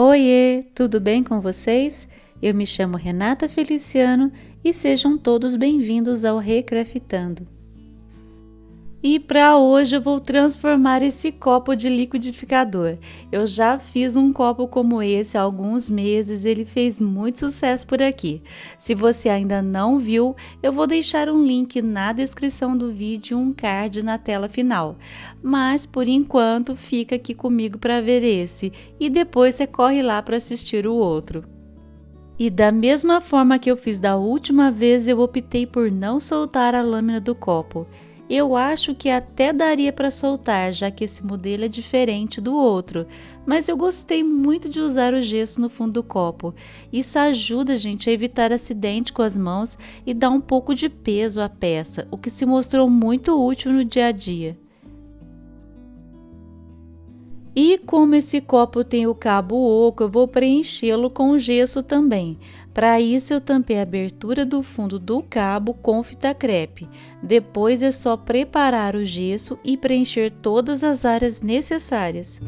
Oiê, tudo bem com vocês? Eu me chamo Renata Feliciano e sejam todos bem-vindos ao Recraftando. E para hoje eu vou transformar esse copo de liquidificador. Eu já fiz um copo como esse há alguns meses, ele fez muito sucesso por aqui. Se você ainda não viu, eu vou deixar um link na descrição do vídeo e um card na tela final. Mas por enquanto fica aqui comigo para ver esse e depois você corre lá para assistir o outro. E da mesma forma que eu fiz da última vez, eu optei por não soltar a lâmina do copo. Eu acho que até daria para soltar, já que esse modelo é diferente do outro, mas eu gostei muito de usar o gesso no fundo do copo. Isso ajuda, gente, a evitar acidente com as mãos e dá um pouco de peso à peça, o que se mostrou muito útil no dia a dia. E como esse copo tem o cabo oco, eu vou preenchê-lo com gesso também. Para isso eu tampei a abertura do fundo do cabo com fita crepe. Depois é só preparar o gesso e preencher todas as áreas necessárias.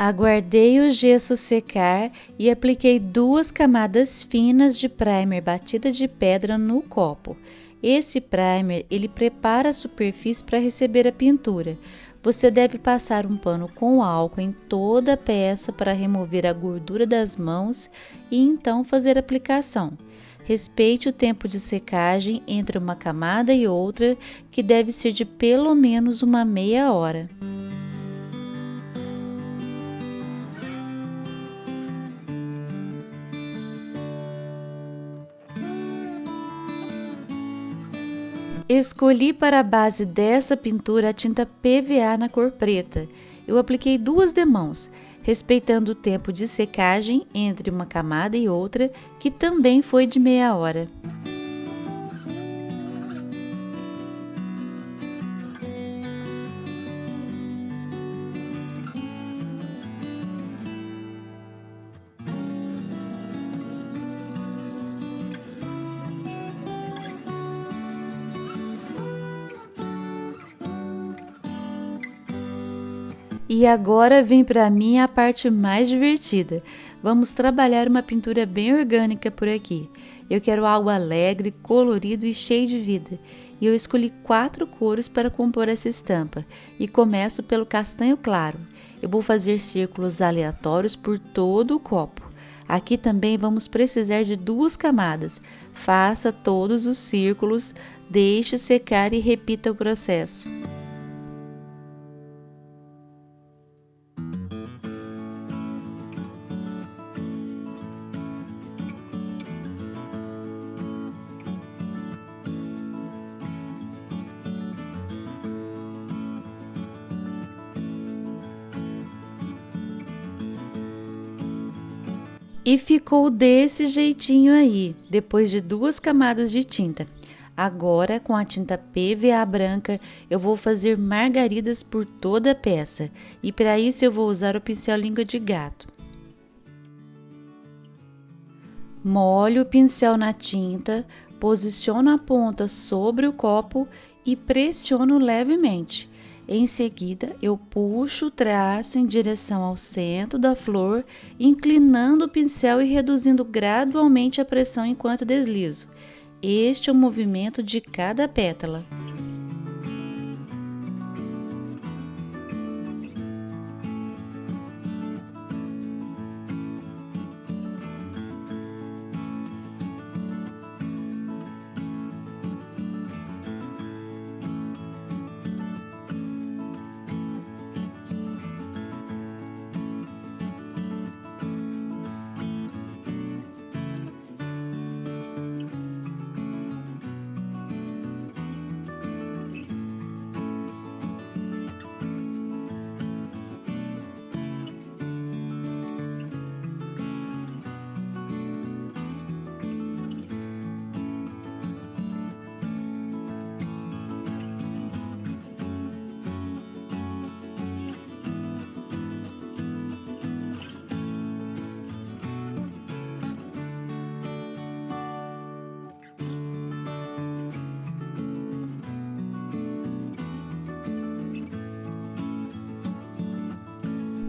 Aguardei o gesso secar e apliquei 2 camadas finas de primer batida de pedra no copo. Esse primer, ele prepara a superfície para receber a pintura. Você deve passar um pano com álcool em toda a peça para remover a gordura das mãos e então fazer a aplicação. Respeite o tempo de secagem entre uma camada e outra, que deve ser de pelo menos uma meia hora. Escolhi para a base dessa pintura a tinta PVA na cor preta. Eu apliquei 2 demãos, respeitando o tempo de secagem entre uma camada e outra, que também foi de meia hora. E agora vem para mim a parte mais divertida. Vamos trabalhar uma pintura bem orgânica por aqui. Eu quero algo alegre, colorido e cheio de vida. E eu escolhi 4 cores para compor essa estampa. E começo pelo castanho claro. Eu vou fazer círculos aleatórios por todo o copo. Aqui também vamos precisar de 2 camadas. Faça todos os círculos, deixe secar e repita o processo. E ficou desse jeitinho aí, depois de 2 camadas de tinta. Agora, com a tinta PVA branca, eu vou fazer margaridas por toda a peça. E para isso eu vou usar o pincel língua de gato. Molho o pincel na tinta, posiciono a ponta sobre o copo e pressiono levemente. Em seguida, eu puxo o traço em direção ao centro da flor, inclinando o pincel e reduzindo gradualmente a pressão enquanto deslizo. Este é o movimento de cada pétala.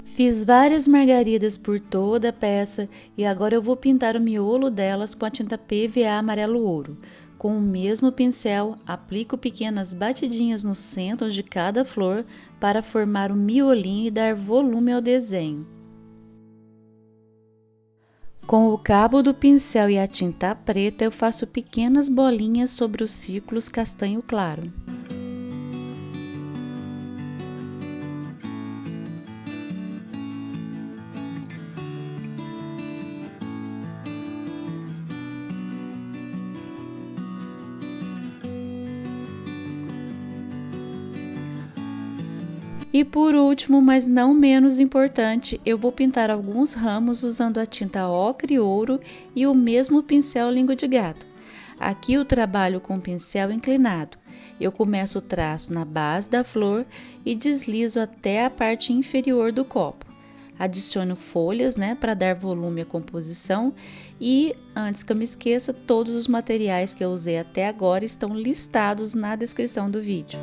Fiz várias margaridas por toda a peça e agora eu vou pintar o miolo delas com a tinta PVA amarelo ouro. Com o mesmo pincel, aplico pequenas batidinhas no centro de cada flor para formar o miolinho e dar volume ao desenho. Com o cabo do pincel e a tinta preta, eu faço pequenas bolinhas sobre os círculos castanho claro. E por último, mas não menos importante, eu vou pintar alguns ramos usando a tinta ocre ouro e o mesmo pincel língua de gato. Aqui eu trabalho com o pincel inclinado. Eu começo o traço na base da flor e deslizo até a parte inferior do copo. Adiciono folhas, para dar volume à composição e, antes que eu me esqueça, todos os materiais que eu usei até agora estão listados na descrição do vídeo.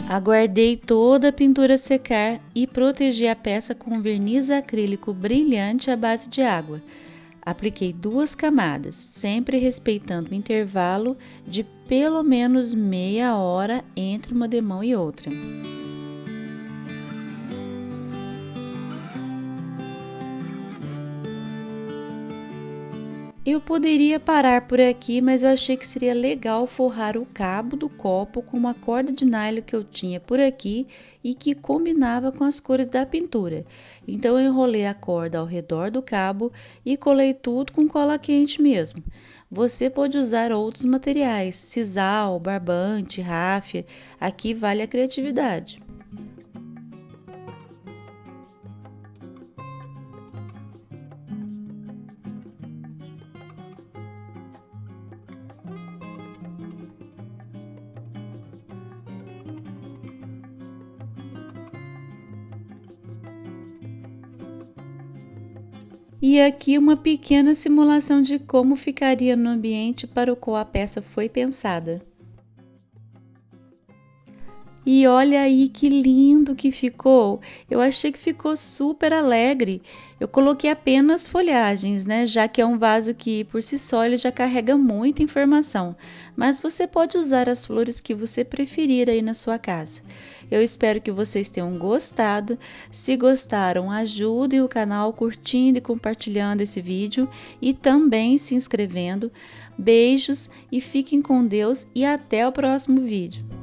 Aguardei toda a pintura secar e protegi a peça com verniz acrílico brilhante à base de água. Apliquei 2 camadas, sempre respeitando o intervalo de pelo menos meia hora entre uma demão e outra. Eu poderia parar por aqui, mas eu achei que seria legal forrar o cabo do copo com uma corda de nylon que eu tinha por aqui e que combinava com as cores da pintura. Então eu enrolei a corda ao redor do cabo e colei tudo com cola quente mesmo. Você pode usar outros materiais, sisal, barbante, ráfia, aqui vale a criatividade. E aqui uma pequena simulação de como ficaria no ambiente para o qual a peça foi pensada. E olha aí que lindo que ficou! Eu achei que ficou super alegre. Eu coloquei apenas folhagens, já que é um vaso que por si só ele já carrega muita informação. Mas você pode usar as flores que você preferir aí na sua casa. Eu espero que vocês tenham gostado. Se gostaram, ajudem o canal curtindo e compartilhando esse vídeo e também se inscrevendo. Beijos e fiquem com Deus e até o próximo vídeo.